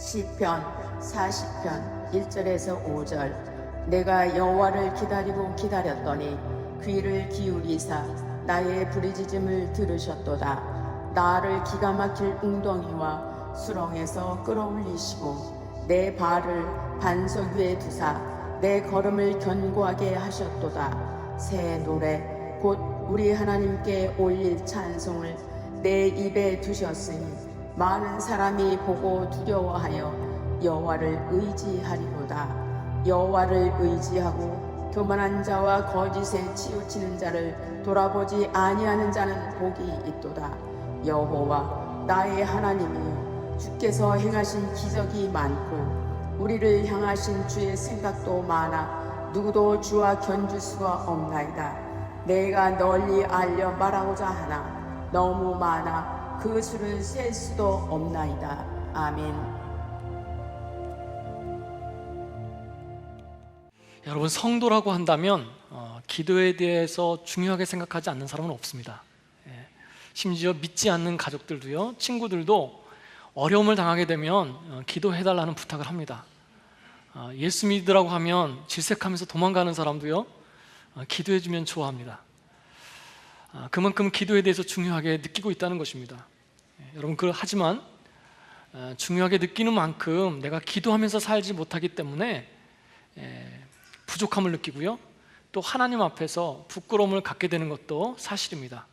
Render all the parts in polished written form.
시편 40편 1절에서 5절. 내가 여호와를 기다리고 기다렸더니 귀를 기울이사 나의 부르짖음을 들으셨도다. 나를 기가 막힐 웅덩이와 수렁에서 끌어올리시고 내 발을 반석 위에 두사 내 걸음을 견고하게 하셨도다. 새 노래 곧 우리 하나님께 올릴 찬송을 내 입에 두셨으니 많은 사람이 보고 두려워하여 여호와를 의지하리로다. 여호와를 의지하고 교만한 자와 거짓에 치우치는 자를 돌아보지 아니하는 자는 복이 있도다. 여호와 나의 하나님이여, 주께서 행하신 기적이 많고 우리를 향하신 주의 생각도 많아 누구도 주와 견줄 수가 없나이다. 내가 널리 알려 말하고자 하나 너무 많아 그 수를 셀 수도 없나이다. 아멘. 여러분, 성도라고 한다면 기도에 대해서 중요하게 생각하지 않는 사람은 없습니다. 심지어 믿지 않는 가족들도요, 친구들도 어려움을 당하게 되면 기도해달라는 부탁을 합니다. 예수 믿으라고 하면 질색하면서 도망가는 사람도요, 기도해주면 좋아합니다. 그만큼 기도에 대해서 중요하게 느끼고 있다는 것입니다. 여러분, 하지만 중요하게 느끼는 만큼 내가 기도하면서 살지 못하기 때문에 부족함을 느끼고요, 또 하나님 앞에서 부끄러움을 갖게 되는 것도 사실입니다.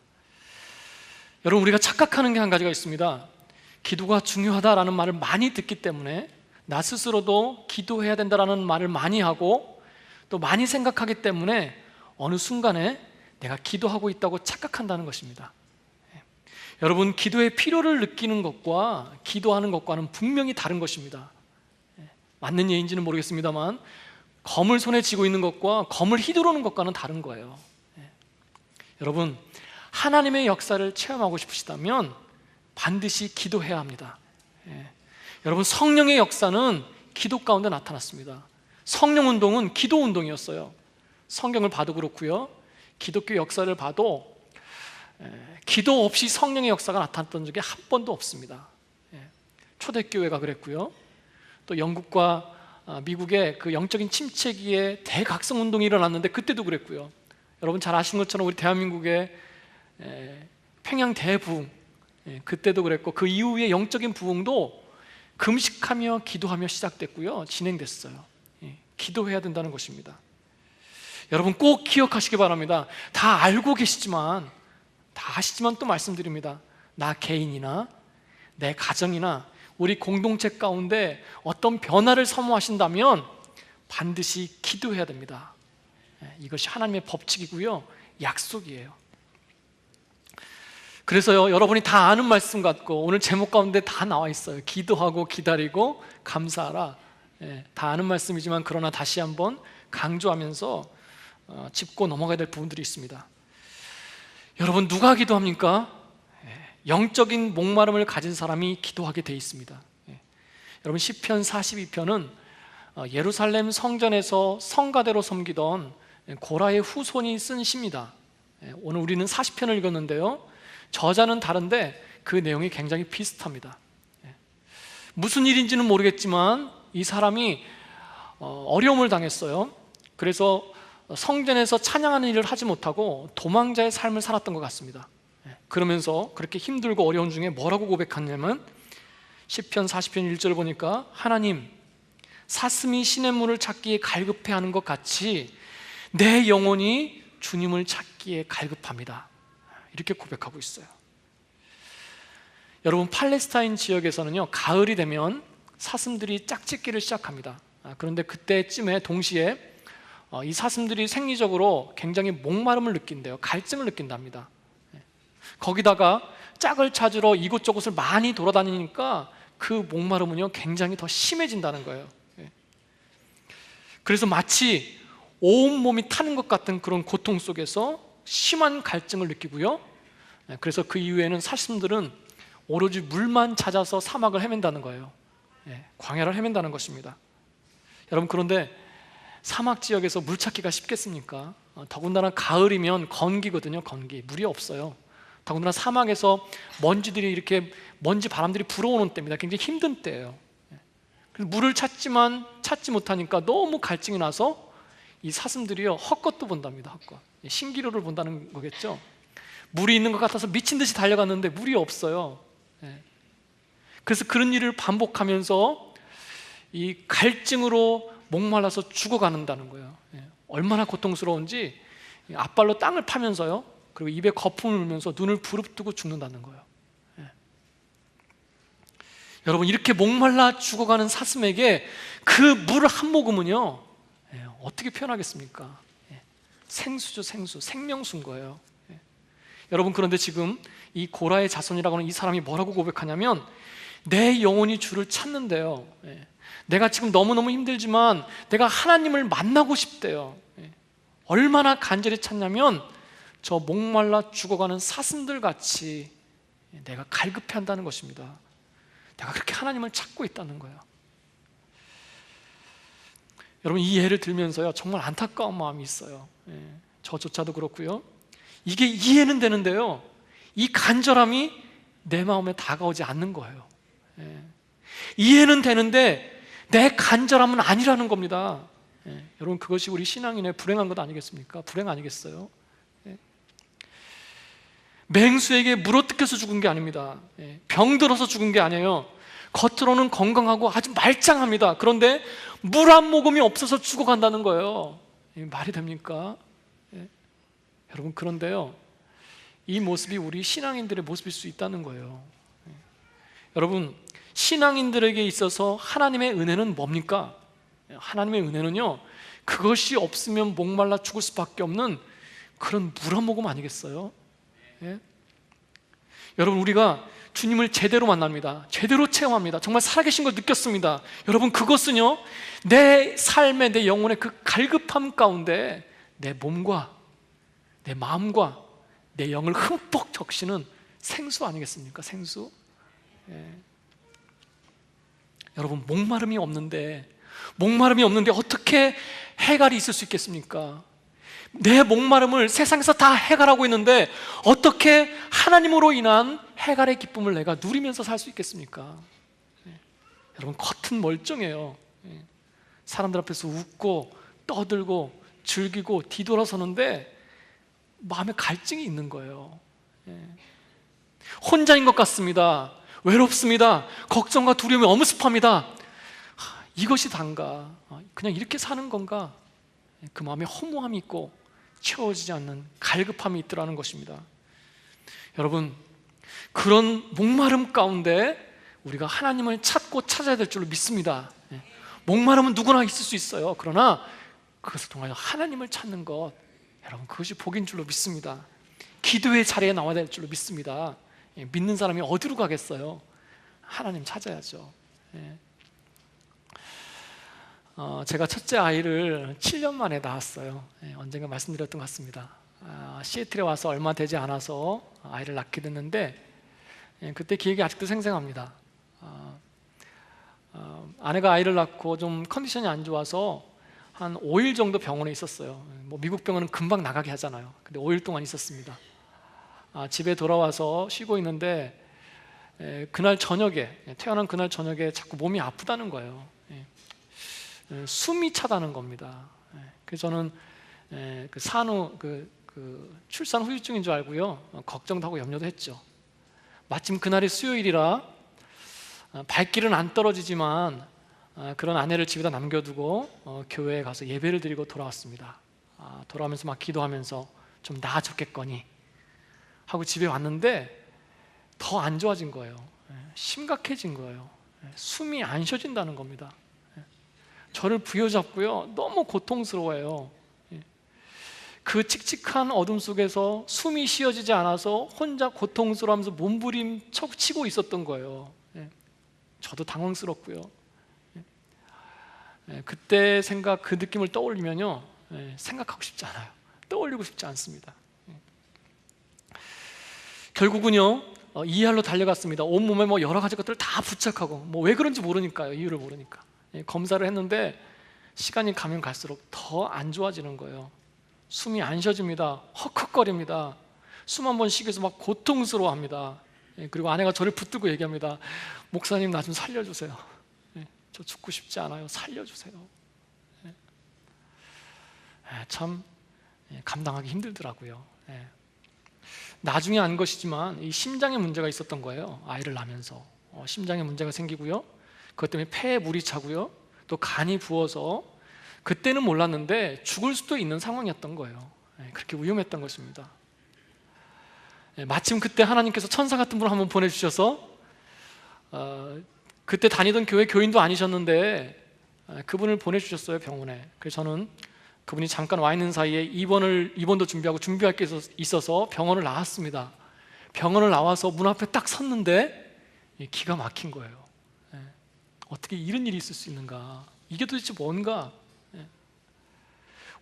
여러분, 우리가 착각하는 게 한 가지가 있습니다. 기도가 중요하다라는 말을 많이 듣기 때문에 나 스스로도 기도해야 된다라는 말을 많이 하고 또 많이 생각하기 때문에 어느 순간에 내가 기도하고 있다고 착각한다는 것입니다. 여러분, 기도의 필요를 느끼는 것과 기도하는 것과는 분명히 다른 것입니다. 맞는 예인지는 모르겠습니다만 검을 손에 쥐고 있는 것과 검을 휘두르는 것과는 다른 거예요. 여러분, 하나님의 역사를 체험하고 싶으시다면 반드시 기도해야 합니다. 여러분, 성령의 역사는 기도 가운데 나타났습니다. 성령 운동은 기도 운동이었어요. 성경을 봐도 그렇고요, 기독교 역사를 봐도 기도 없이 성령의 역사가 나타났던 적이 한 번도 없습니다. 초대교회가 그랬고요, 또 영국과 미국의 그 영적인 침체기에 대각성 운동이 일어났는데 그때도 그랬고요. 여러분 잘 아시는 것처럼 우리 대한민국의 평양 대부흥, 그때도 그랬고 그 이후에 영적인 부흥도 금식하며 기도하며 시작됐고요, 진행됐어요. 기도해야 된다는 것입니다. 여러분, 꼭 기억하시기 바랍니다. 다 알고 계시지만, 다 아시지만 또 말씀드립니다. 나 개인이나 내 가정이나 우리 공동체 가운데 어떤 변화를 사모하신다면 반드시 기도해야 됩니다. 이것이 하나님의 법칙이고요, 약속이에요. 그래서요, 여러분이 다 아는 말씀 같고 오늘 제목 가운데 다 나와 있어요. 기도하고 기다리고 감사하라. 다 아는 말씀이지만 그러나 다시 한번 강조하면서 짚고 넘어가야 될 부분들이 있습니다. 여러분, 누가 기도합니까? 영적인 목마름을 가진 사람이 기도하게 돼 있습니다. 여러분, 시편 42편은 예루살렘 성전에서 성가대로 섬기던 고라의 후손이 쓴 시입니다. 오늘 우리는 40편을 읽었는데요, 저자는 다른데 그 내용이 굉장히 비슷합니다. 무슨 일인지는 모르겠지만 이 사람이 어려움을 당했어요. 그래서 성전에서 찬양하는 일을 하지 못하고 도망자의 삶을 살았던 것 같습니다. 그러면서 그렇게 힘들고 어려운 중에 뭐라고 고백하냐면 시편 40편 1절 보니까 하나님, 사슴이 시냇물을 찾기에 갈급해하는 것 같이 내 영혼이 주님을 찾기에 갈급합니다. 이렇게 고백하고 있어요. 여러분, 팔레스타인 지역에서는요, 가을이 되면 사슴들이 짝짓기를 시작합니다. 그런데 그때쯤에 동시에 이 사슴들이 생리적으로 굉장히 목마름을 느낀대요. 갈증을 느낀답니다. 거기다가 짝을 찾으러 이곳저곳을 많이 돌아다니니까 그 목마름은요, 굉장히 더 심해진다는 거예요. 그래서 마치 온몸이 타는 것 같은 그런 고통 속에서 심한 갈증을 느끼고요, 그래서 그 이후에는 사슴들은 오로지 물만 찾아서 사막을 헤맨다는 거예요. 광야를 헤맨다는 것입니다. 여러분, 그런데 사막 지역에서 물 찾기가 쉽겠습니까? 더군다나 가을이면 건기거든요. 건기, 물이 없어요. 더군다나 사막에서 먼지들이 이렇게 먼지 바람들이 불어오는 때입니다. 굉장히 힘든 때예요. 그래서 물을 찾지만 찾지 못하니까 너무 갈증이 나서 이 사슴들이요 헛것도 본답니다. 헛것. 신기루를 본다는 거겠죠. 물이 있는 것 같아서 미친 듯이 달려갔는데 물이 없어요. 예. 그래서 그런 일을 반복하면서 이 갈증으로 목말라서 죽어가는다는 거예요. 예. 얼마나 고통스러운지 앞발로 땅을 파면서요, 그리고 입에 거품을 물면서 눈을 부릅뜨고 죽는다는 거예요. 예. 여러분, 이렇게 목말라 죽어가는 사슴에게 그 물 한 모금은요, 예, 어떻게 표현하겠습니까? 예. 생수죠, 생수, 생명수인 거예요. 예. 여러분, 그런데 지금 이 고라의 자손이라고 하는 이 사람이 뭐라고 고백하냐면, 내 영혼이 주를 찾는데요, 예. 내가 지금 너무너무 힘들지만 내가 하나님을 만나고 싶대요. 예. 얼마나 간절히 찾냐면 저 목말라 죽어가는 사슴들 같이 내가 갈급해한다는 것입니다. 내가 그렇게 하나님을 찾고 있다는 거예요. 여러분, 이 예를 들면서요 정말 안타까운 마음이 있어요. 예. 저조차도 그렇고요. 이게 이해는 되는데요, 이 간절함이 내 마음에 다가오지 않는 거예요. 예. 이해는 되는데 내 간절함은 아니라는 겁니다. 예. 여러분, 그것이 우리 신앙인의 불행한 것 아니겠습니까? 불행 아니겠어요? 예. 맹수에게 물어뜯겨서 죽은 게 아닙니다. 예. 병들어서 죽은 게 아니에요. 겉으로는 건강하고 아주 말짱합니다. 그런데 물 한 모금이 없어서 죽어간다는 거예요. 말이 됩니까? 예. 여러분, 그런데요, 이 모습이 우리 신앙인들의 모습일 수 있다는 거예요. 예. 여러분, 신앙인들에게 있어서 하나님의 은혜는 뭡니까? 하나님의 은혜는요, 그것이 없으면 목말라 죽을 수밖에 없는 그런 물 한 모금 아니겠어요? 예? 여러분, 우리가 주님을 제대로 만납니다. 제대로 체험합니다. 정말 살아계신 걸 느꼈습니다. 여러분, 그것은요 내 삶의, 내 영혼의 그 갈급함 가운데 내 몸과 내 마음과 내 영을 흠뻑 적시는 생수 아니겠습니까? 생수. 예. 여러분, 목마름이 없는데 어떻게 해갈이 있을 수 있겠습니까? 내 목마름을 세상에서 다 해갈하고 있는데 어떻게 하나님으로 인한 해갈의 기쁨을 내가 누리면서 살 수 있겠습니까? 예. 여러분, 겉은 멀쩡해요. 예. 사람들 앞에서 웃고 떠들고 즐기고 뒤돌아서는데 마음에 갈증이 있는 거예요. 예. 혼자인 것 같습니다. 외롭습니다. 걱정과 두려움이 엄습합니다. 이것이 단가? 그냥 이렇게 사는 건가? 그 마음에 허무함이 있고 채워지지 않는 갈급함이 있더라는 것입니다. 여러분, 그런 목마름 가운데 우리가 하나님을 찾고 찾아야 될 줄로 믿습니다. 목마름은 누구나 있을 수 있어요. 그러나 그것을 통하여 하나님을 찾는 것, 여러분, 그것이 복인 줄로 믿습니다. 기도의 자리에 나와야 될 줄로 믿습니다. 믿는 사람이 어디로 가겠어요? 하나님 찾아야죠. 제가 첫째 아이를 7년 만에 낳았어요. 언젠가 말씀드렸던 것 같습니다. 시애틀에 와서 얼마 되지 않아서 아이를 낳게 됐는데, 그때 기억이 아직도 생생합니다. 아내가 아이를 낳고 좀 컨디션이 안 좋아서 한 5일 정도 병원에 있었어요. 뭐 미국 병원은 금방 나가게 하잖아요. 근데 5일 동안 있었습니다. 집에 돌아와서 쉬고 있는데 그날 저녁에, 태어난 그날 저녁에 자꾸 몸이 아프다는 거예요. 숨이 차다는 겁니다. 그래서 저는 그 산후, 출산 후유증인 줄 알고요, 걱정도 하고 염려도 했죠. 마침 그날이 수요일이라 발길은 안 떨어지지만 그런 아내를 집에다 남겨두고 교회에 가서 예배를 드리고 돌아왔습니다. 돌아오면서 막 기도하면서 좀 나아졌겠거니 하고 집에 왔는데 더 안 좋아진 거예요. 심각해진 거예요. 숨이 안 쉬어진다는 겁니다. 저를 부여잡고요, 너무 고통스러워요. 그 칙칙한 어둠 속에서 숨이 쉬어지지 않아서 혼자 고통스러워하면서 몸부림치고 있었던 거예요. 저도 당황스럽고요. 그때 생각, 그 느낌을 떠올리면요, 생각하고 싶지 않아요. 떠올리고 싶지 않습니다. 결국은요, ER로 달려갔습니다. 온몸에 뭐 여러 가지 것들을 다 부착하고, 뭐 왜 그런지 모르니까요. 이유를 모르니까. 검사를 했는데 시간이 가면 갈수록 더 안 좋아지는 거예요. 숨이 안 쉬어집니다. 헉헉거립니다. 숨 한 번 쉬기위해서 막 고통스러워합니다. 그리고 아내가 저를 붙들고 얘기합니다. 목사님, 나 좀 살려주세요. 저 죽고 싶지 않아요. 살려주세요. 참 감당하기 힘들더라고요. 나중에 안 것이지만 이 심장에 문제가 있었던 거예요. 아이를 낳으면서 심장에 문제가 생기고요. 그것 때문에 폐에 물이 차고요. 또 간이 부어서 그때는 몰랐는데 죽을 수도 있는 상황이었던 거예요. 그렇게 위험했던 것입니다. 마침 그때 하나님께서 천사 같은 분을 한번 보내주셔서 그때 다니던 교회 교인도 아니셨는데 그분을 보내주셨어요, 병원에. 그래서 저는 그분이 잠깐 와 있는 사이에 입원도 준비할 게 있어서 병원을 나왔습니다. 병원을 나와서 문 앞에 딱 섰는데 기가 막힌 거예요. 어떻게 이런 일이 있을 수 있는가? 이게 도대체 뭔가?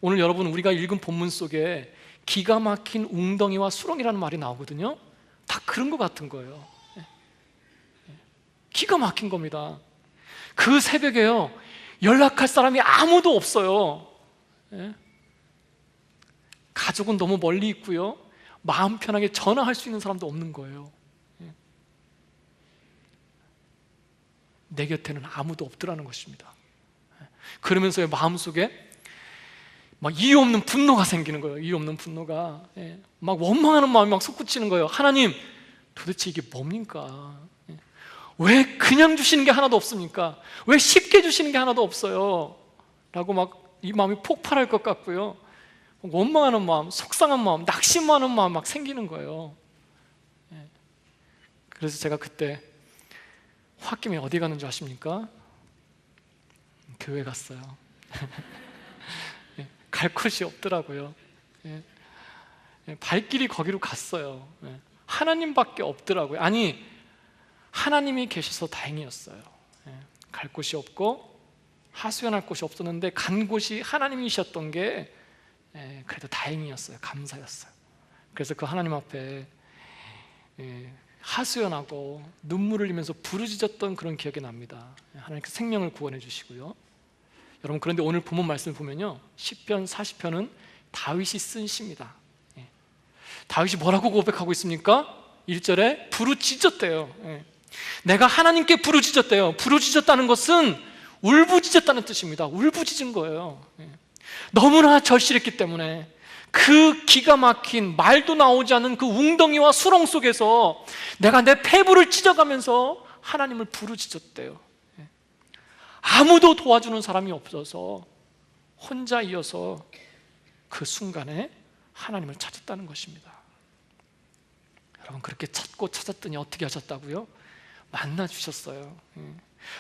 오늘 여러분, 우리가 읽은 본문 속에 기가 막힌 웅덩이와 수렁이라는 말이 나오거든요. 다 그런 것 같은 거예요. 기가 막힌 겁니다. 그 새벽에요, 연락할 사람이 아무도 없어요. 가족은 너무 멀리 있고요, 마음 편하게 전화할 수 있는 사람도 없는 거예요. 내 곁에는 아무도 없더라는 것입니다. 그러면서 마음속에 막 이유 없는 분노가 생기는 거예요. 이유 없는 분노가. 막 원망하는 마음이 막 솟구치는 거예요. 하나님, 도대체 이게 뭡니까? 왜 그냥 주시는 게 하나도 없습니까? 왜 쉽게 주시는 게 하나도 없어요? 라고 막 이 마음이 폭발할 것 같고요, 원망하는 마음, 속상한 마음, 낙심하는 마음 막 생기는 거예요. 그래서 제가 그때 홧김에 어디 가는 줄 아십니까? 교회 갔어요. 갈 곳이 없더라고요. 발길이 거기로 갔어요. 하나님밖에 없더라고요. 아니, 하나님이 계셔서 다행이었어요. 갈 곳이 없고 하소연할 곳이 없었는데 간 곳이 하나님이셨던 게 그래도 다행이었어요. 감사였어요. 그래서 그 하나님 앞에 하소연하고 눈물을 흘리면서 부르짖었던 그런 기억이 납니다. 하나님께서 생명을 구원해 주시고요. 여러분, 그런데 오늘 본문 말씀을 보면요, 시편 40편은 다윗이 쓴 시입니다. 다윗이 뭐라고 고백하고 있습니까? 1절에 부르짖었대요. 내가 하나님께 부르짖었대요. 부르짖었다는 것은 울부짖었다는 뜻입니다. 울부짖은 거예요. 너무나 절실했기 때문에 그 기가 막힌 말도 나오지 않는 그 웅덩이와 수렁 속에서 내가 내 폐부를 찢어가면서 하나님을 부르짖었대요. 아무도 도와주는 사람이 없어서 혼자이어서 그 순간에 하나님을 찾았다는 것입니다. 여러분, 그렇게 찾고 찾았더니 어떻게 하셨다고요? 만나 주셨어요.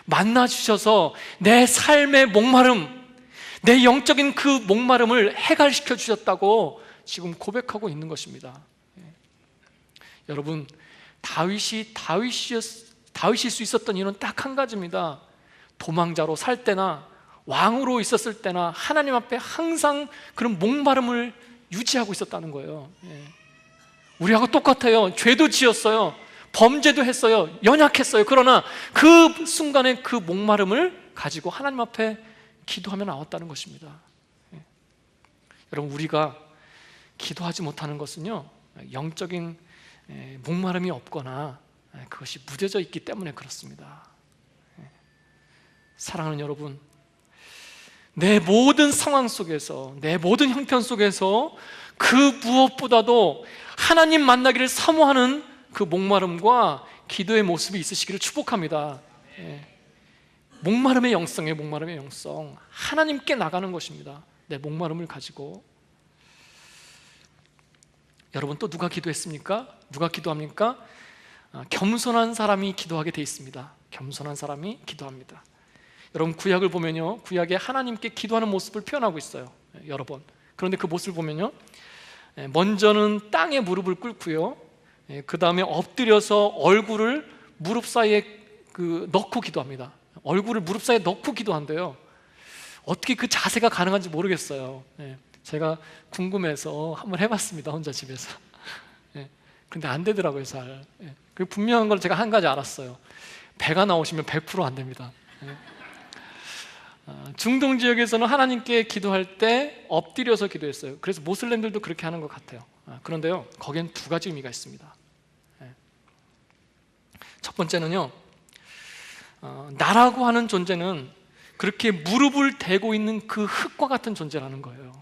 만나 주셔서 내 삶의 목마름, 내 영적인 그 목마름을 해갈시켜 주셨다고 지금 고백하고 있는 것입니다. 여러분, 다윗일 수 있었던 이유는 딱 한 가지입니다. 도망자로 살 때나 왕으로 있었을 때나 하나님 앞에 항상 그런 목마름을 유지하고 있었다는 거예요. 우리하고 똑같아요. 죄도 지었어요. 범죄도 했어요. 연약했어요. 그러나 그 순간에 그 목마름을 가지고 하나님 앞에 기도하며 나왔다는 것입니다. 여러분, 우리가 기도하지 못하는 것은요, 영적인 목마름이 없거나 그것이 무뎌져 있기 때문에 그렇습니다. 사랑하는 여러분, 내 모든 상황 속에서, 내 모든 형편 속에서 그 무엇보다도 하나님 만나기를 사모하는 그 목마름과 기도의 모습이 있으시기를 축복합니다. 목마름의 영성이에요. 목마름의 영성, 하나님께 나가는 것입니다. 내 목마름을 가지고. 여러분, 또 누가 기도했습니까? 누가 기도합니까? 겸손한 사람이 기도하게 돼 있습니다. 겸손한 사람이 기도합니다. 여러분, 구약을 보면요, 구약에 하나님께 기도하는 모습을 표현하고 있어요, 여러 번. 그런데 그 모습을 보면요, 먼저는 땅에 무릎을 꿇고요, 그 다음에 엎드려서 얼굴을 무릎 사이에 넣고 기도합니다. 얼굴을 무릎 사이에 넣고 기도한대요. 어떻게 그 자세가 가능한지 모르겠어요. 제가 궁금해서 한번 해봤습니다, 혼자 집에서. 근데 안 되더라고요, 잘. 그 분명한 걸 제가 한 가지 알았어요. 배가 나오시면 100% 안 됩니다. 중동 지역에서는 하나님께 기도할 때 엎드려서 기도했어요. 그래서 모슬렘들도 그렇게 하는 것 같아요. 그런데요, 거기엔 두 가지 의미가 있습니다. 첫 번째는요, 나라고 하는 존재는 그렇게 무릎을 대고 있는 그 흙과 같은 존재라는 거예요.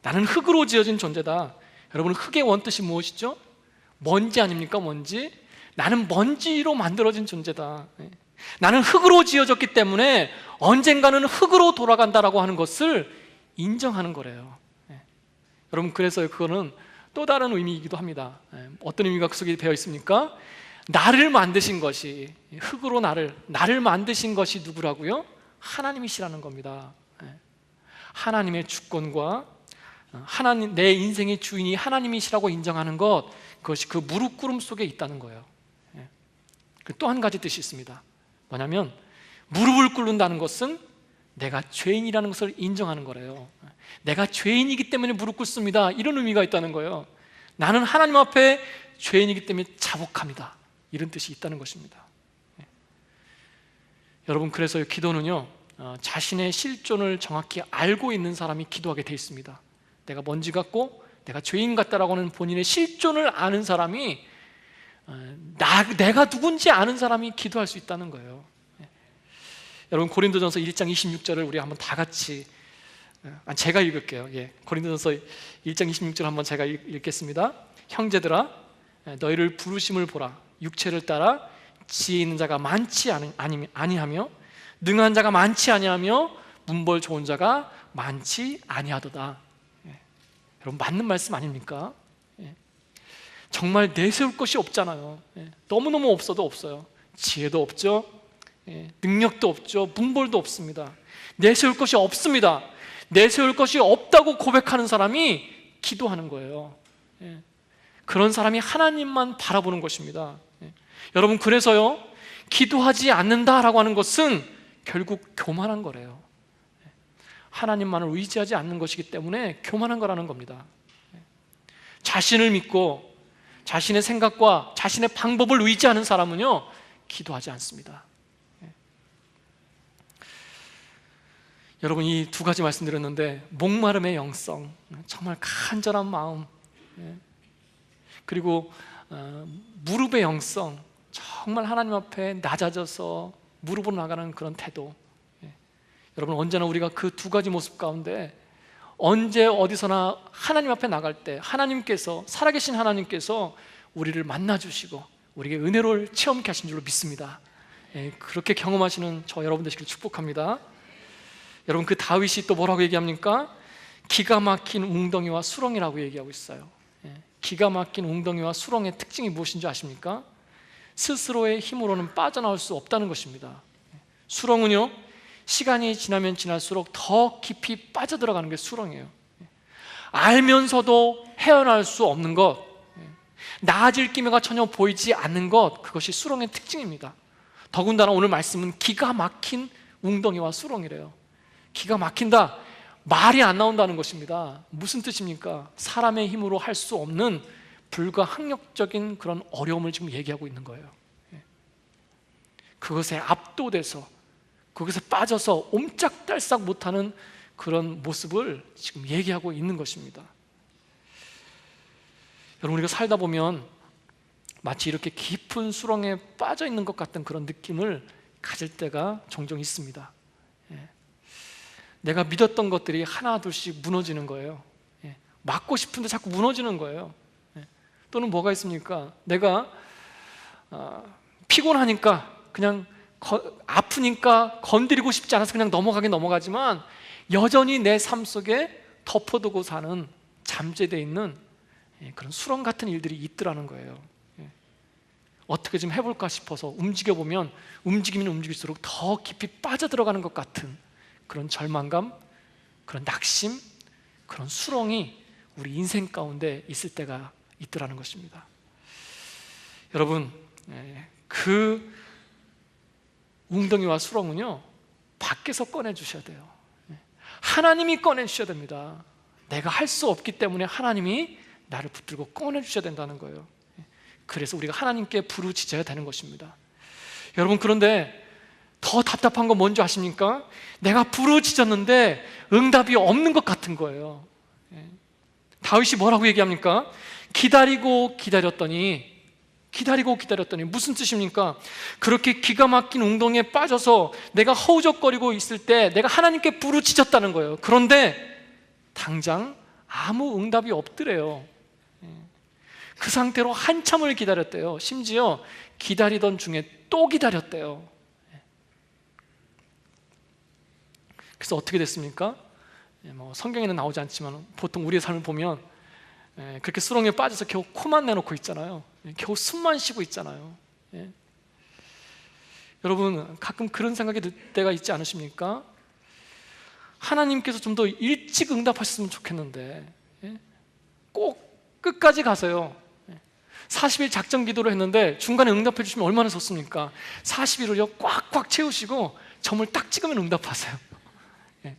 나는 흙으로 지어진 존재다. 여러분, 흙의 원뜻이 무엇이죠? 먼지 아닙니까? 먼지. 나는 먼지로 만들어진 존재다. 나는 흙으로 지어졌기 때문에 언젠가는 흙으로 돌아간다라고 하는 것을 인정하는 거래요. 여러분, 그래서 그거는 또 다른 의미이기도 합니다. 어떤 의미가 그 속에 배어 있습니까? 나를 만드신 것이, 흙으로 나를 만드신 것이 누구라고요? 하나님이시라는 겁니다. 하나님의 주권과 하나님, 내 인생의 주인이 하나님이시라고 인정하는 것, 그것이 그 무릎 꿇음 속에 있다는 거예요. 또 한 가지 뜻이 있습니다. 뭐냐면 무릎을 꿇는다는 것은 내가 죄인이라는 것을 인정하는 거래요. 내가 죄인이기 때문에 무릎 꿇습니다, 이런 의미가 있다는 거예요. 나는 하나님 앞에 죄인이기 때문에 자복합니다, 이런 뜻이 있다는 것입니다. 여러분, 그래서 기도는요, 자신의 실존을 정확히 알고 있는 사람이 기도하게 돼 있습니다. 내가 먼지 같고 내가 죄인 같다라고 하는 본인의 실존을 아는 사람이, 내가 누군지 아는 사람이 기도할 수 있다는 거예요. 여러분, 고린도전서 1장 26절을 우리 한번 다 같이, 제가 읽을게요. 고린도전서 1장 26절 한번 제가 읽겠습니다. 형제들아, 너희를 부르심을 보라. 육체를 따라 지혜 있는 자가 많지 아니하며 능한 자가 많지 아니하며 문벌 좋은 자가 많지 아니하도다. 여러분, 맞는 말씀 아닙니까? 정말 내세울 것이 없잖아요. 너무너무 없어도 없어요. 지혜도 없죠, 능력도 없죠, 문벌도 없습니다. 내세울 것이 없습니다. 내세울 것이 없다고 고백하는 사람이 기도하는 거예요. 그런 사람이 하나님만 바라보는 것입니다. 여러분, 그래서요, 기도하지 않는다라고 하는 것은 결국 교만한 거래요. 하나님만을 의지하지 않는 것이기 때문에 교만한 거라는 겁니다. 자신을 믿고 자신의 생각과 자신의 방법을 의지하는 사람은요, 기도하지 않습니다. 여러분, 이 두 가지 말씀드렸는데, 목마름의 영성, 정말 간절한 마음, 그리고 무릎의 영성, 정말 하나님 앞에 낮아져서 무릎으로 나가는 그런 태도. 여러분, 언제나 우리가 그 두 가지 모습 가운데 언제 어디서나 하나님 앞에 나갈 때 하나님께서, 살아계신 하나님께서 우리를 만나주시고 우리에게 은혜를 체험케 하신 줄로 믿습니다. 그렇게 경험하시는 저 여러분 되시길 축복합니다. 여러분, 그 다윗이 또 뭐라고 얘기합니까? 기가 막힌 웅덩이와 수렁이라고 얘기하고 있어요. 기가 막힌 웅덩이와 수렁의 특징이 무엇인 줄 아십니까? 스스로의 힘으로는 빠져나올 수 없다는 것입니다. 수렁은요, 시간이 지나면 지날수록 더 깊이 빠져들어가는 게 수렁이에요. 알면서도 헤어날 수 없는 것, 나아질 기미가 전혀 보이지 않는 것, 그것이 수렁의 특징입니다. 더군다나 오늘 말씀은 기가 막힌 웅덩이와 수렁이래요. 기가 막힌다, 말이 안 나온다는 것입니다. 무슨 뜻입니까? 사람의 힘으로 할 수 없는 불가항력적인 그런 어려움을 지금 얘기하고 있는 거예요. 그것에 압도돼서, 그것에 빠져서 옴짝달싹 못하는 그런 모습을 지금 얘기하고 있는 것입니다. 여러분, 우리가 살다 보면 마치 이렇게 깊은 수렁에 빠져 있는 것 같은 그런 느낌을 가질 때가 종종 있습니다. 내가 믿었던 것들이 하나 둘씩 무너지는 거예요. 막고 싶은데 자꾸 무너지는 거예요. 또는 뭐가 있습니까? 내가 피곤하니까, 그냥 아프니까 건드리고 싶지 않아서 그냥 넘어가지만 여전히 내 삶 속에 덮어두고 사는, 잠재되어 있는 그런 수렁 같은 일들이 있더라는 거예요. 어떻게 좀 해볼까 싶어서 움직여보면 움직이면 움직일수록 더 깊이 빠져들어가는 것 같은 그런 절망감, 그런 낙심, 그런 수렁이 우리 인생 가운데 있을 때가 있더라는 것입니다. 여러분, 그 웅덩이와 수렁은요, 밖에서 꺼내주셔야 돼요. 하나님이 꺼내주셔야 됩니다. 내가 할 수 없기 때문에 하나님이 나를 붙들고 꺼내주셔야 된다는 거예요. 그래서 우리가 하나님께 부르짖어야 되는 것입니다. 여러분, 그런데 더 답답한 건 뭔지 아십니까? 내가 부르짖었는데 응답이 없는 것 같은 거예요. 다윗이 뭐라고 얘기합니까? 기다리고 기다렸더니 기다리고 기다렸더니 무슨 뜻입니까? 그렇게 기가 막힌 운동에 빠져서 내가 허우적거리고 있을 때 내가 하나님께 부르짖었다는 거예요. 그런데 당장 아무 응답이 없더래요. 그 상태로 한참을 기다렸대요. 심지어 기다리던 중에 또 기다렸대요. 그래서 어떻게 됐습니까? 성경에는 나오지 않지만 보통 우리의 삶을 보면 그렇게 수렁에 빠져서 겨우 코만 내놓고 있잖아요. 겨우 숨만 쉬고 있잖아요. 여러분, 가끔 그런 생각이 들 때가 있지 않으십니까? 하나님께서 좀 더 일찍 응답하셨으면 좋겠는데 꼭 끝까지 가서요, 40일 작전 기도를 했는데 중간에 응답해 주시면 얼마나 좋습니까? 40일을요 꽉꽉 채우시고 점을 딱 찍으면 응답하세요.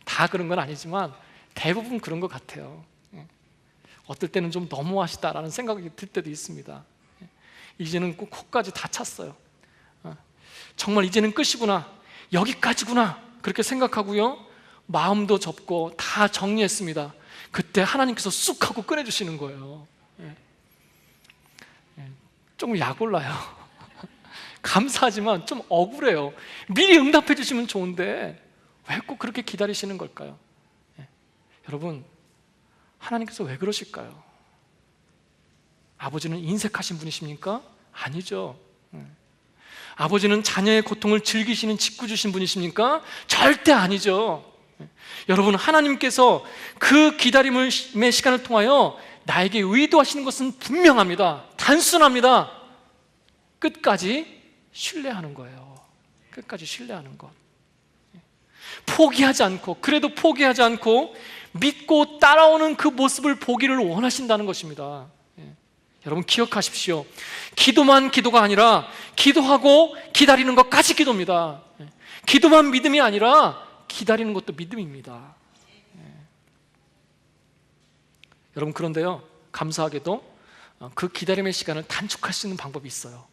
다 그런 건 아니지만 대부분 그런 것 같아요. 어떨 때는 좀 너무하시다라는 생각이 들 때도 있습니다. 이제는 꼭 코까지 다 찼어요. 정말 이제는 끝이구나, 여기까지구나, 그렇게 생각하고요, 마음도 접고 다 정리했습니다. 그때 하나님께서 쑥 하고 꺼내주시는 거예요. 조금 약올라요. 감사하지만 좀 억울해요. 미리 응답해 주시면 좋은데 왜 꼭 그렇게 기다리시는 걸까요? 여러분, 하나님께서 왜 그러실까요? 아버지는 인색하신 분이십니까? 아니죠. 아버지는 자녀의 고통을 즐기시는 직구 주신 분이십니까? 절대 아니죠. 여러분, 하나님께서 그 기다림의 시간을 통하여 나에게 의도하시는 것은 분명합니다. 단순합니다. 끝까지 신뢰하는 거예요. 끝까지 신뢰하는 것. 포기하지 않고, 그래도 포기하지 않고 믿고 따라오는 그 모습을 보기를 원하신다는 것입니다. 여러분, 기억하십시오. 기도만 기도가 아니라 기도하고 기다리는 것까지 기도입니다. 기도만 믿음이 아니라 기다리는 것도 믿음입니다. 여러분, 그런데요, 감사하게도 그 기다림의 시간을 단축할 수 있는 방법이 있어요.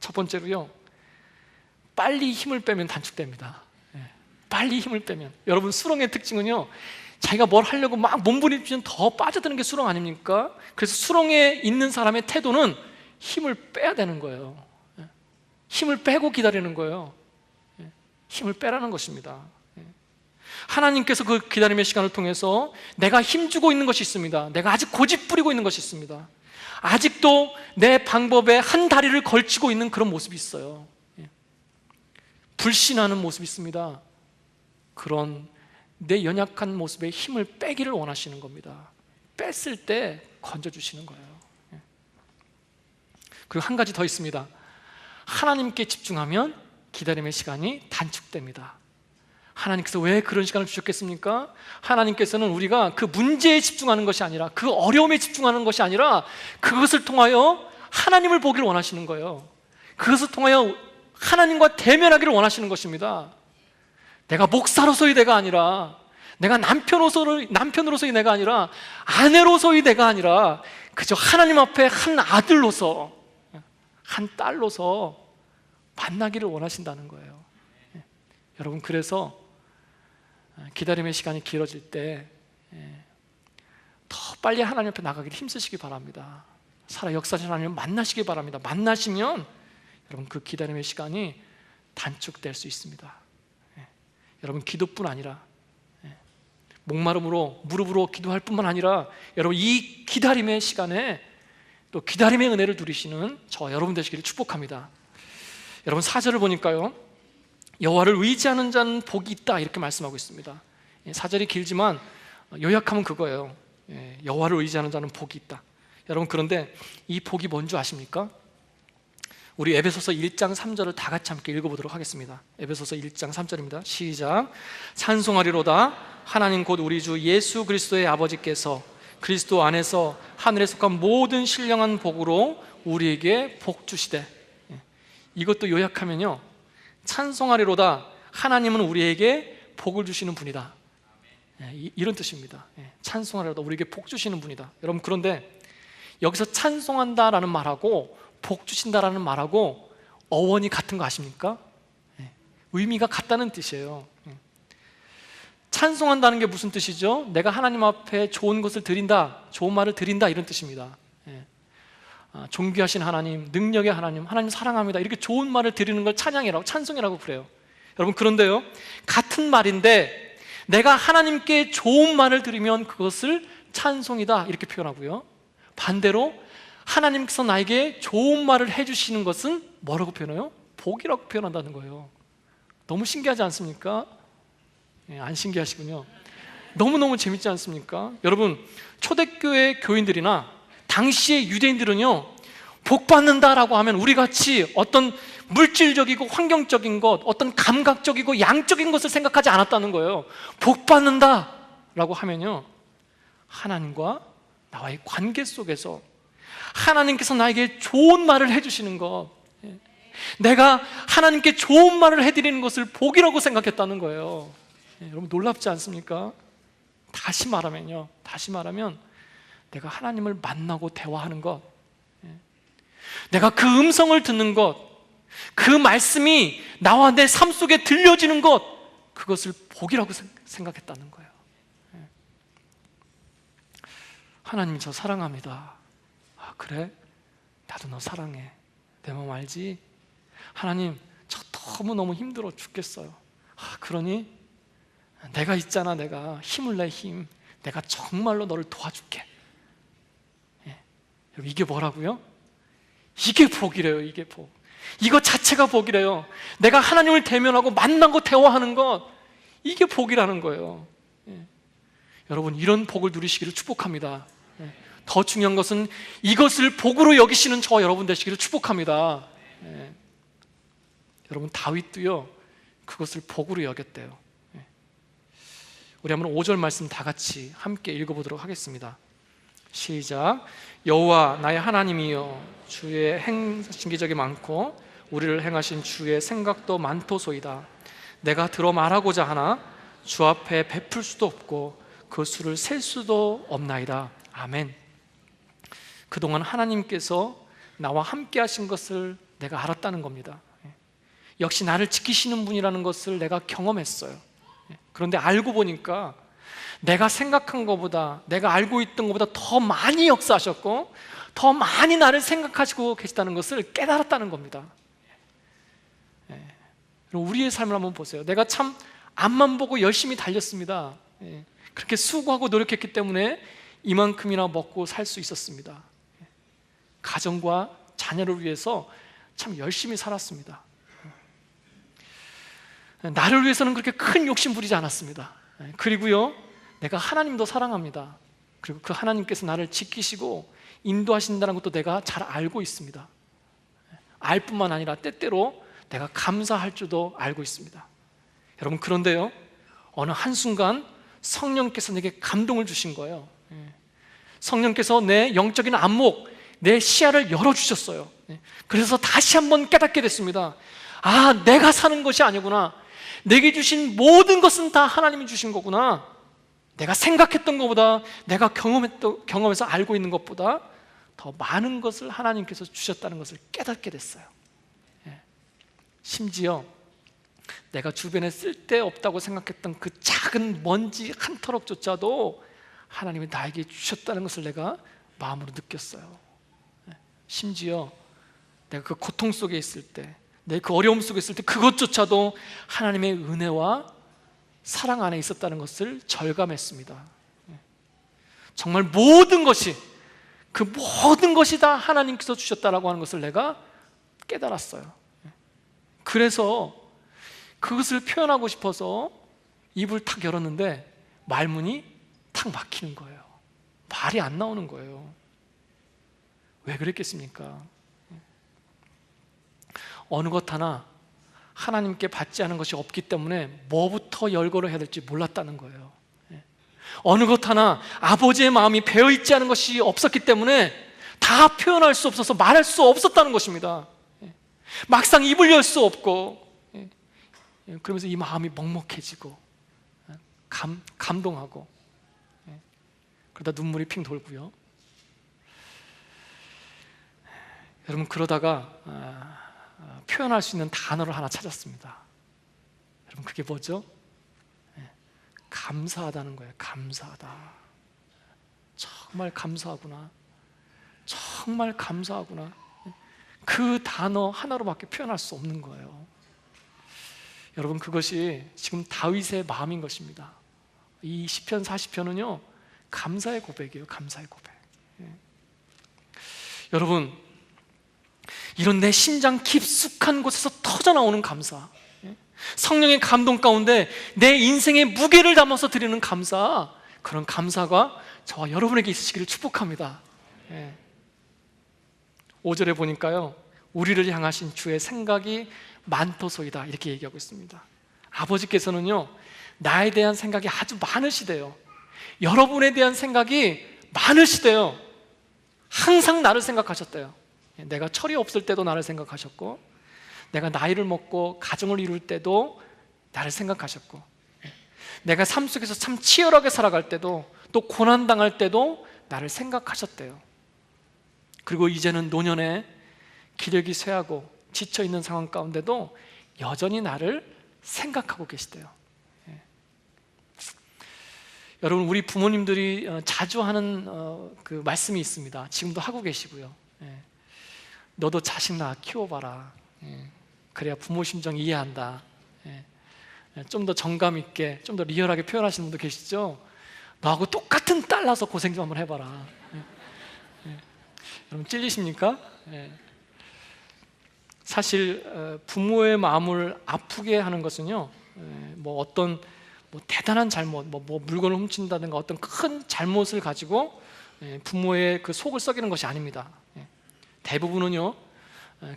첫 번째로요, 빨리 힘을 빼면 단축됩니다. 빨리 힘을 빼면. 여러분, 수렁의 특징은요, 자기가 뭘 하려고 막 몸부림치면 더 빠져드는 게 수렁 아닙니까? 그래서 수렁에 있는 사람의 태도는 힘을 빼야 되는 거예요. 힘을 빼고 기다리는 거예요. 힘을 빼라는 것입니다. 하나님께서 그 기다림의 시간을 통해서 내가 힘주고 있는 것이 있습니다. 내가 아직 고집 부리고 있는 것이 있습니다. 아직도 내 방법에 한 다리를 걸치고 있는 그런 모습이 있어요. 불신하는 모습이 있습니다. 그런 내 연약한 모습에 힘을 빼기를 원하시는 겁니다. 뺐을 때 건져주시는 거예요. 그리고 한 가지 더 있습니다. 하나님께 집중하면 기다림의 시간이 단축됩니다. 하나님께서 왜 그런 시간을 주셨겠습니까? 하나님께서는 우리가 그 문제에 집중하는 것이 아니라, 그 어려움에 집중하는 것이 아니라 그것을 통하여 하나님을 보기를 원하시는 거예요. 그것을 통하여 하나님과 대면하기를 원하시는 것입니다. 내가 목사로서의 내가 아니라, 내가 남편으로서의 내가 아니라, 아내로서의 내가 아니라 그저 하나님 앞에 한 아들로서, 한 딸로서 만나기를 원하신다는 거예요. 여러분, 그래서 기다림의 시간이 길어질 때 더 빨리 하나님 앞에 나가기를 힘쓰시기 바랍니다. 살아 역사하시는 하나님을 만나시기 바랍니다. 만나시면 여러분, 그 기다림의 시간이 단축될 수 있습니다. 여러분, 기도뿐 아니라 목마름으로 무릎으로 기도할 뿐만 아니라 여러분, 이 기다림의 시간에 또 기다림의 은혜를 누리시는 저 여러분 되시기를 축복합니다. 여러분, 4절을 보니까요, 여호와를 의지하는 자는 복이 있다, 이렇게 말씀하고 있습니다. 4절이 길지만 요약하면 그거예요. 여호와를 의지하는 자는 복이 있다. 여러분, 그런데 이 복이 뭔지 아십니까? 우리 에베소서 1장 3절을 다 같이 함께 읽어보도록 하겠습니다. 에베소서 1장 3절입니다. 시작. 찬송하리로다 하나님 곧 우리 주 예수 그리스도의 아버지께서 그리스도 안에서 하늘에 속한 모든 신령한 복으로 우리에게 복 주시되. 이것도 요약하면요, 찬송하리로다 하나님은 우리에게 복을 주시는 분이다, 이런 뜻입니다. 찬송하리로다 우리에게 복 주시는 분이다. 여러분, 그런데 여기서 찬송한다라는 말하고 복 주신다라는 말하고 어원이 같은 거 아십니까? 의미가 같다는 뜻이에요. 찬송한다는 게 무슨 뜻이죠? 내가 하나님 앞에 좋은 것을 드린다, 좋은 말을 드린다, 이런 뜻입니다. 존귀하신 하나님, 능력의 하나님, 하나님 사랑합니다, 이렇게 좋은 말을 드리는 걸 찬양이라고, 찬송이라고 그래요. 여러분, 그런데요, 같은 말인데 내가 하나님께 좋은 말을 드리면 그것을 찬송이다 이렇게 표현하고요, 반대로 하나님께서 나에게 좋은 말을 해주시는 것은 뭐라고 표현해요? 복이라고 표현한다는 거예요. 너무 신기하지 않습니까? 안 신기하시군요. 너무너무 재밌지 않습니까? 여러분, 초대교회 교인들이나 당시의 유대인들은요, 복 받는다라고 하면 우리같이 어떤 물질적이고 환경적인 것, 어떤 감각적이고 양적인 것을 생각하지 않았다는 거예요. 복 받는다라고 하면요, 하나님과 나와의 관계 속에서 하나님께서 나에게 좋은 말을 해주시는 것, 내가 하나님께 좋은 말을 해드리는 것을 복이라고 생각했다는 거예요. 여러분, 놀랍지 않습니까? 다시 말하면 내가 하나님을 만나고 대화하는 것, 내가 그 음성을 듣는 것, 그 말씀이 나와 내 삶 속에 들려지는 것, 그것을 복이라고 생각했다는 거예요. 하나님이 저 사랑합니다. 아, 그래? 나도 너 사랑해. 내 마음 알지? 하나님, 저 너무너무 힘들어 죽겠어요. 아, 그러니? 내가 있잖아. 내가 힘을 내, 힘. 내가 정말로 너를 도와줄게. 여러분, 이게 뭐라고요? 이게 복이래요. 이게 복. 이거 자체가 복이래요. 내가 하나님을 대면하고 만나고 대화하는 것, 이게 복이라는 거예요. 여러분, 이런 복을 누리시기를 축복합니다. 더 중요한 것은 이것을 복으로 여기시는 저와 여러분 되시기를 축복합니다. 여러분, 다윗도요, 그것을 복으로 여겼대요. 우리 한번 5절 말씀 다 같이 함께 읽어보도록 하겠습니다. 시작. 여호와 나의 하나님이여, 주의 행하신 기적이 많고 우리를 행하신 주의 생각도 많도소이다. 내가 들어 말하고자 하나 주 앞에 베풀 수도 없고 그 수를 셀 수도 없나이다. 아멘. 그동안 하나님께서 나와 함께 하신 것을 내가 알았다는 겁니다. 역시 나를 지키시는 분이라는 것을 내가 경험했어요. 그런데 알고 보니까 내가 생각한 것보다, 내가 알고 있던 것보다 더 많이 역사하셨고 더 많이 나를 생각하시고 계시다는 것을 깨달았다는 겁니다. 우리의 삶을 한번 보세요. 내가 참 앞만 보고 열심히 달렸습니다. 그렇게 수고하고 노력했기 때문에 이만큼이나 먹고 살 수 있었습니다. 가정과 자녀를 위해서 참 열심히 살았습니다. 나를 위해서는 그렇게 큰 욕심 부리지 않았습니다. 그리고요, 내가 하나님도 사랑합니다. 그리고 그 하나님께서 나를 지키시고 인도하신다는 것도 내가 잘 알고 있습니다. 알 뿐만 아니라 때때로 내가 감사할 줄도 알고 있습니다. 여러분, 그런데요, 어느 한순간 성령께서 내게 감동을 주신 거예요. 성령께서 내 영적인 안목, 내 시야를 열어주셨어요. 그래서 다시 한번 깨닫게 됐습니다. 아, 내가 사는 것이 아니구나. 내게 주신 모든 것은 다 하나님이 주신 거구나. 내가 생각했던 것보다, 내가 경험해서 알고 있는 것보다 더 많은 것을 하나님께서 주셨다는 것을 깨닫게 됐어요. 심지어 내가 주변에 쓸데없다고 생각했던 그 작은 먼지 한 터럭조차도 하나님이 나에게 주셨다는 것을 내가 마음으로 느꼈어요. 심지어 내가 그 고통 속에 있을 때, 내 그 어려움 속에 있을 때 그것조차도 하나님의 은혜와 사랑 안에 있었다는 것을 절감했습니다. 정말 모든 것이, 그 모든 것이 다 하나님께서 주셨다라고 하는 것을 내가 깨달았어요. 그래서 그것을 표현하고 싶어서 입을 탁 열었는데 말문이 탁 막히는 거예요. 말이 안 나오는 거예요. 왜 그랬겠습니까? 어느 것 하나 하나님께 받지 않은 것이 없기 때문에 뭐부터 열거를 해야 될지 몰랐다는 거예요. 어느 것 하나 아버지의 마음이 배어있지 않은 것이 없었기 때문에 다 표현할 수 없어서 말할 수 없었다는 것입니다. 막상 입을 열 수 없고, 그러면서 이 마음이 먹먹해지고 감동하고, 그러다 눈물이 핑 돌고요. 여러분, 그러다가 표현할 수 있는 단어를 하나 찾았습니다. 여러분, 그게 뭐죠? 감사하다는 거예요. 감사하다. 정말 감사하구나. 정말 감사하구나. 그 단어 하나로밖에 표현할 수 없는 거예요. 여러분, 그것이 지금 다윗의 마음인 것입니다. 이 시편 40편은요 감사의 고백이에요. 감사의 고백. 여러분, 이런 내 심장 깊숙한 곳에서 터져나오는 감사, 성령의 감동 가운데 내 인생의 무게를 담아서 드리는 감사, 그런 감사가 저와 여러분에게 있으시기를 축복합니다. 5절에 보니까요, 우리를 향하신 주의 생각이 많도소이다, 이렇게 얘기하고 있습니다. 아버지께서는요 나에 대한 생각이 아주 많으시대요. 여러분에 대한 생각이 많으시대요. 항상 나를 생각하셨대요. 내가 철이 없을 때도 나를 생각하셨고, 내가 나이를 먹고 가정을 이룰 때도 나를 생각하셨고, 내가 삶 속에서 참 치열하게 살아갈 때도, 또 고난당할 때도 나를 생각하셨대요. 그리고 이제는 노년에 기력이 쇠하고 지쳐있는 상황 가운데도 여전히 나를 생각하고 계시대요. 여러분, 우리 부모님들이 자주 하는 그 말씀이 있습니다. 지금도 하고 계시고요. 너도 자식 낳아 키워봐라. 그래야 부모 심정 이해한다. 좀 더 정감 있게, 좀 더 리얼하게 표현하시는 분도 계시죠. 너하고 똑같은 딸 낳아서 고생 좀 한번 해봐라. 여러분, 찔리십니까? 사실 부모의 마음을 아프게 하는 것은요, 뭐 어떤 대단한 잘못, 뭐 물건을 훔친다든가 어떤 큰 잘못을 가지고 부모의 그 속을 썩이는 것이 아닙니다. 대부분은요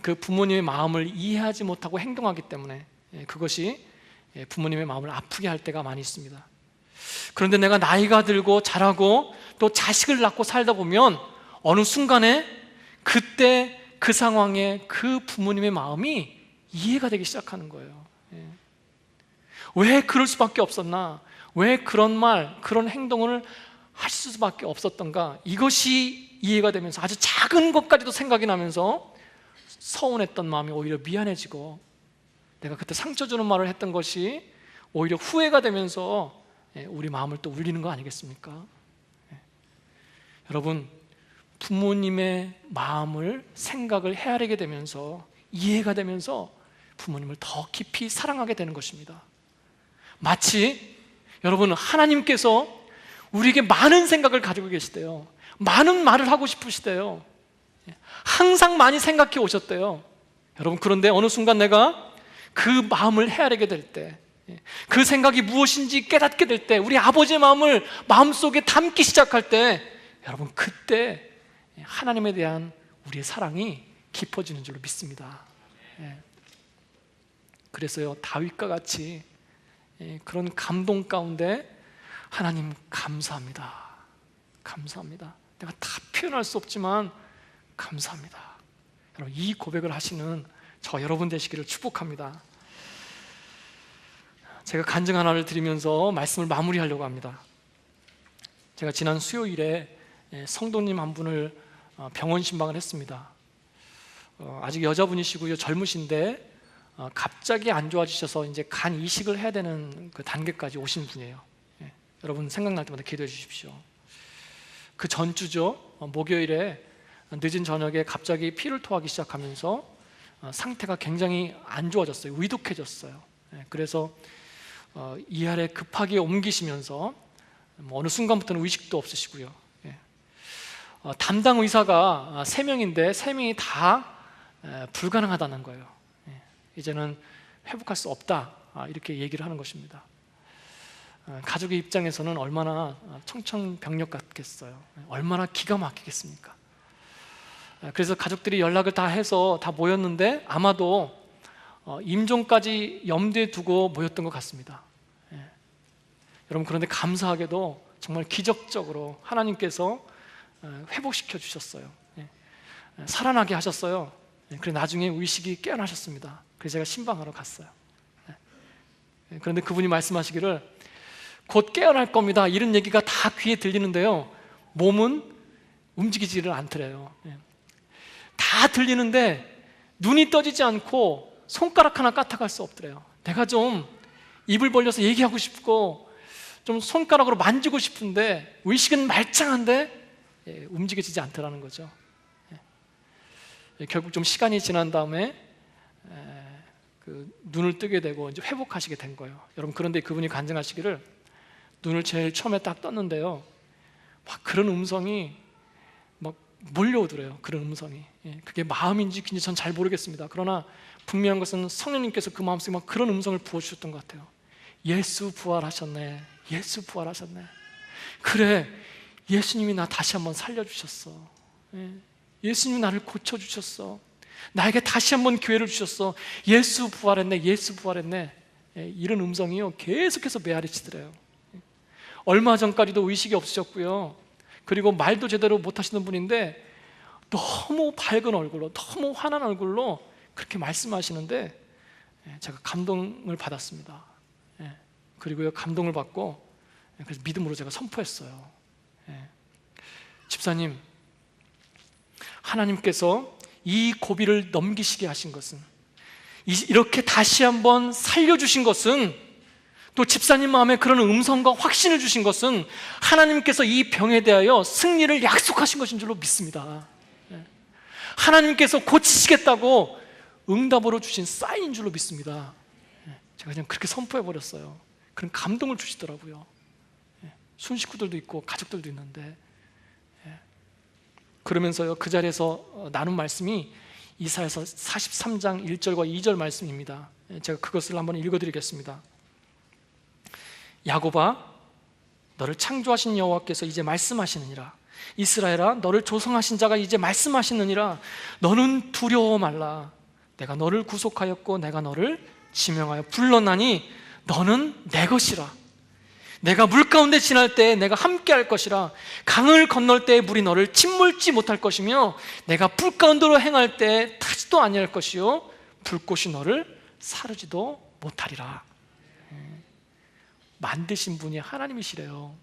그 부모님의 마음을 이해하지 못하고 행동하기 때문에 그것이 부모님의 마음을 아프게 할 때가 많이 있습니다. 그런데 내가 나이가 들고 자라고 또 자식을 낳고 살다 보면 어느 순간에 그때 그 상황에 그 부모님의 마음이 이해가 되기 시작하는 거예요. 왜 그럴 수밖에 없었나? 왜 그런 말, 그런 행동을 할 수밖에 없었던가? 이것이 이해가 되면서 아주 작은 것까지도 생각이 나면서 서운했던 마음이 오히려 미안해지고, 내가 그때 상처 주는 말을 했던 것이 오히려 후회가 되면서 우리 마음을 또 울리는 거 아니겠습니까? 여러분, 부모님의 마음을 생각을 헤아리게 되면서, 이해가 되면서 부모님을 더 깊이 사랑하게 되는 것입니다. 마치 여러분, 하나님께서 우리에게 많은 생각을 가지고 계시대요. 많은 말을 하고 싶으시대요. 항상 많이 생각해 오셨대요. 여러분, 그런데 어느 순간 내가 그 마음을 헤아리게 될 때, 그 생각이 무엇인지 깨닫게 될 때, 우리 아버지의 마음을 마음속에 담기 시작할 때, 여러분, 그때 하나님에 대한 우리의 사랑이 깊어지는 줄로 믿습니다. 그래서요, 다윗과 같이 그런 감동 가운데 하나님 감사합니다. 감사합니다. 내가 다 표현할 수 없지만 감사합니다. 여러분, 이 고백을 하시는 저 여러분 되시기를 축복합니다. 제가 간증 하나를 드리면서 말씀을 마무리하려고 합니다. 제가 지난 수요일에 성도님 한 분을 병원 신방을 했습니다. 아직 여자분이시고요, 젊으신데 갑자기 안 좋아지셔서 이제 간 이식을 해야 되는 그 단계까지 오신 분이에요. 여러분, 생각날 때마다 기도해 주십시오. 그 전주죠, 목요일에 늦은 저녁에 갑자기 피를 토하기 시작하면서 상태가 굉장히 안 좋아졌어요. 위독해졌어요. 그래서 ER에 급하게 옮기시면서 어느 순간부터는 의식도 없으시고요. 담당 의사가 3명인데 3명이 다 불가능하다는 거예요. 이제는 회복할 수 없다, 이렇게 얘기를 하는 것입니다. 가족의 입장에서는 얼마나 청천벽력 같겠어요. 얼마나 기가 막히겠습니까? 그래서 가족들이 연락을 다 해서 다 모였는데 아마도 임종까지 염두에 두고 모였던 것 같습니다. 여러분, 그런데 감사하게도 정말 기적적으로 하나님께서 회복시켜 주셨어요. 살아나게 하셨어요. 그래서 나중에 의식이 깨어나셨습니다. 그래서 제가 신방하러 갔어요. 그런데 그분이 말씀하시기를 곧 깨어날 겁니다, 이런 얘기가 다 귀에 들리는데요, 몸은 움직이지를 않더래요. 다 들리는데 눈이 떠지지 않고 손가락 하나 까딱할 수 없더래요. 내가 좀 입을 벌려서 얘기하고 싶고 좀 손가락으로 만지고 싶은데 의식은 말짱한데 움직여지지 않더라는 거죠. 결국 좀 시간이 지난 다음에 그 눈을 뜨게 되고 이제 회복하시게 된 거예요. 여러분, 그런데 그분이 간증하시기를 눈을 제일 처음에 딱 떴는데요, 막 그런 음성이 막 몰려오더래요. 그런 음성이. 그게 마음인지 귀인지 전 잘 모르겠습니다. 그러나 분명한 것은 성령님께서 그 마음속에 막 그런 음성을 부어주셨던 것 같아요. 예수 부활하셨네. 예수 부활하셨네. 그래, 예수님이 나 다시 한번 살려주셨어. 예수님이 나를 고쳐주셨어. 나에게 다시 한번 기회를 주셨어. 예수 부활했네. 예수 부활했네. 이런 음성이요, 계속해서 메아리치더래요. 얼마 전까지도 의식이 없으셨고요, 그리고 말도 제대로 못하시는 분인데 너무 밝은 얼굴로, 너무 환한 얼굴로 그렇게 말씀하시는데 제가 감동을 받았습니다. 그리고요, 감동을 받고 그래서 믿음으로 제가 선포했어요. 집사님, 하나님께서 이 고비를 넘기시게 하신 것은, 이렇게 다시 한번 살려주신 것은, 또 집사님 마음에 그런 음성과 확신을 주신 것은 하나님께서 이 병에 대하여 승리를 약속하신 것인 줄로 믿습니다. 하나님께서 고치시겠다고 응답으로 주신 사인인 줄로 믿습니다. 제가 그냥 그렇게 선포해버렸어요. 그런 감동을 주시더라고요. 순식구들도 있고 가족들도 있는데, 그러면서요, 그 자리에서 나눈 말씀이 이사야서 43장 1절과 2절 말씀입니다. 제가 그것을 한번 읽어드리겠습니다. 야곱아, 너를 창조하신 여호와께서 이제 말씀하시느니라. 이스라엘아, 너를 조성하신 자가 이제 말씀하시느니라. 너는 두려워 말라. 내가 너를 구속하였고 내가 너를 지명하여 불렀나니 너는 내 것이라. 내가 물 가운데 지날 때에 내가 함께 할 것이라. 강을 건널 때에 물이 너를 침몰지 못할 것이며 내가 불 가운데로 행할 때에 타지도 아니할 것이요 불꽃이 너를 사르지도 못하리라. 만드신 분이 하나님이시래요.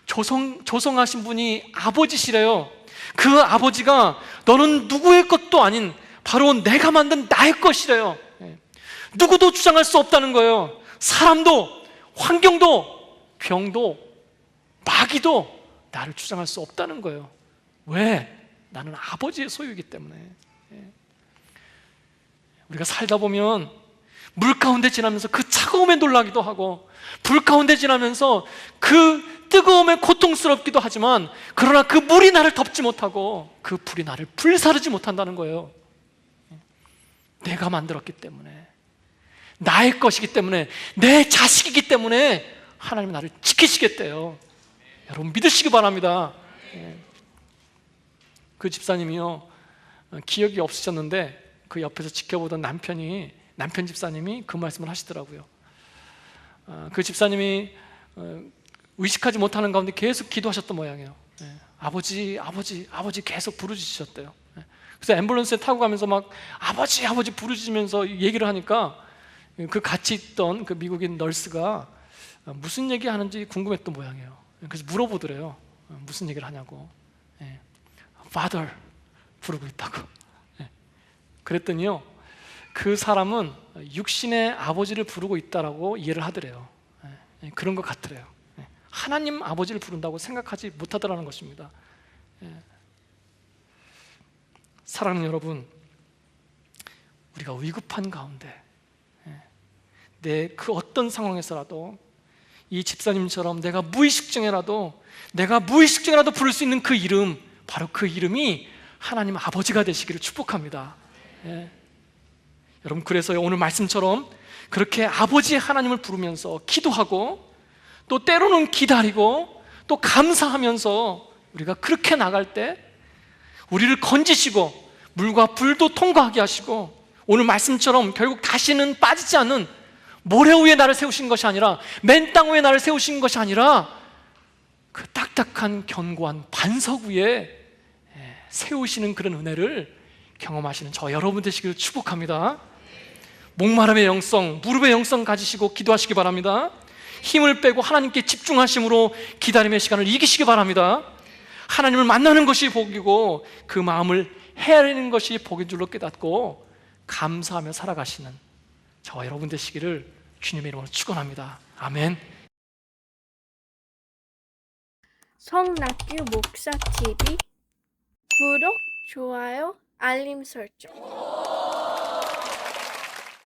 조성하신 분이 아버지시래요. 그 아버지가 너는 누구의 것도 아닌 바로 내가 만든 나의 것이래요. 누구도 주장할 수 없다는 거예요. 사람도, 환경도, 병도, 마귀도 나를 주장할 수 없다는 거예요. 왜? 나는 아버지의 소유이기 때문에. 우리가 살다 보면 물 가운데 지나면서 그 차가움에 놀라기도 하고, 불 가운데 지나면서 그 뜨거움에 고통스럽기도 하지만, 그러나 그 물이 나를 덮지 못하고 그 불이 나를 불사르지 못한다는 거예요. 내가 만들었기 때문에, 나의 것이기 때문에, 내 자식이기 때문에 하나님이 나를 지키시겠대요. 여러분, 믿으시기 바랍니다. 그 집사님이요, 기억이 없으셨는데 그 옆에서 지켜보던 남편 집사님이 그 말씀을 하시더라고요. 그 집사님이 의식하지 못하는 가운데 계속 기도하셨던 모양이에요. 아버지, 아버지, 아버지 계속 부르짖으셨대요. 그래서 앰뷸런스에 타고 가면서 막 아버지, 아버지 부르짖으면서 얘기를 하니까 그 같이 있던 그 미국인 널스가 무슨 얘기 하는지 궁금했던 모양이에요. 그래서 물어보더래요. 무슨 얘기를 하냐고. Father 부르고 있다고. 그랬더니요, 그 사람은 육신의 아버지를 부르고 있다라고 이해를 하더래요. 그런 것 같더래요. 하나님 아버지를 부른다고 생각하지 못하더라는 것입니다. 사랑하는 여러분, 우리가 위급한 가운데, 내 그 어떤 상황에서라도 이 집사님처럼 내가 무의식 중에라도 부를 수 있는 그 이름, 바로 그 이름이 하나님 아버지가 되시기를 축복합니다. 여러분, 그래서 오늘 말씀처럼 그렇게 아버지 하나님을 부르면서 기도하고, 또 때로는 기다리고, 또 감사하면서 우리가 그렇게 나갈 때 우리를 건지시고 물과 불도 통과하게 하시고, 오늘 말씀처럼 결국 다시는 빠지지 않는 모래 위에 나를 세우신 것이 아니라, 맨 땅 위에 나를 세우신 것이 아니라 그 딱딱한 견고한 반석 위에 세우시는 그런 은혜를 경험하시는 저 여러분 되시기를 축복합니다. 목마름의 영성, 무릎의 영성 가지시고 기도하시기 바랍니다. 힘을 빼고 하나님께 집중하심으로 기다림의 시간을 이기시기 바랍니다. 하나님을 만나는 것이 복이고 그 마음을 헤아리는 것이 복인 줄로 깨닫고 감사하며 살아가시는 저와 여러분 되시기를 주님의 이름으로 축원합니다. 아멘. 성낙규 목사 TV 구독, 좋아요 알림 설정.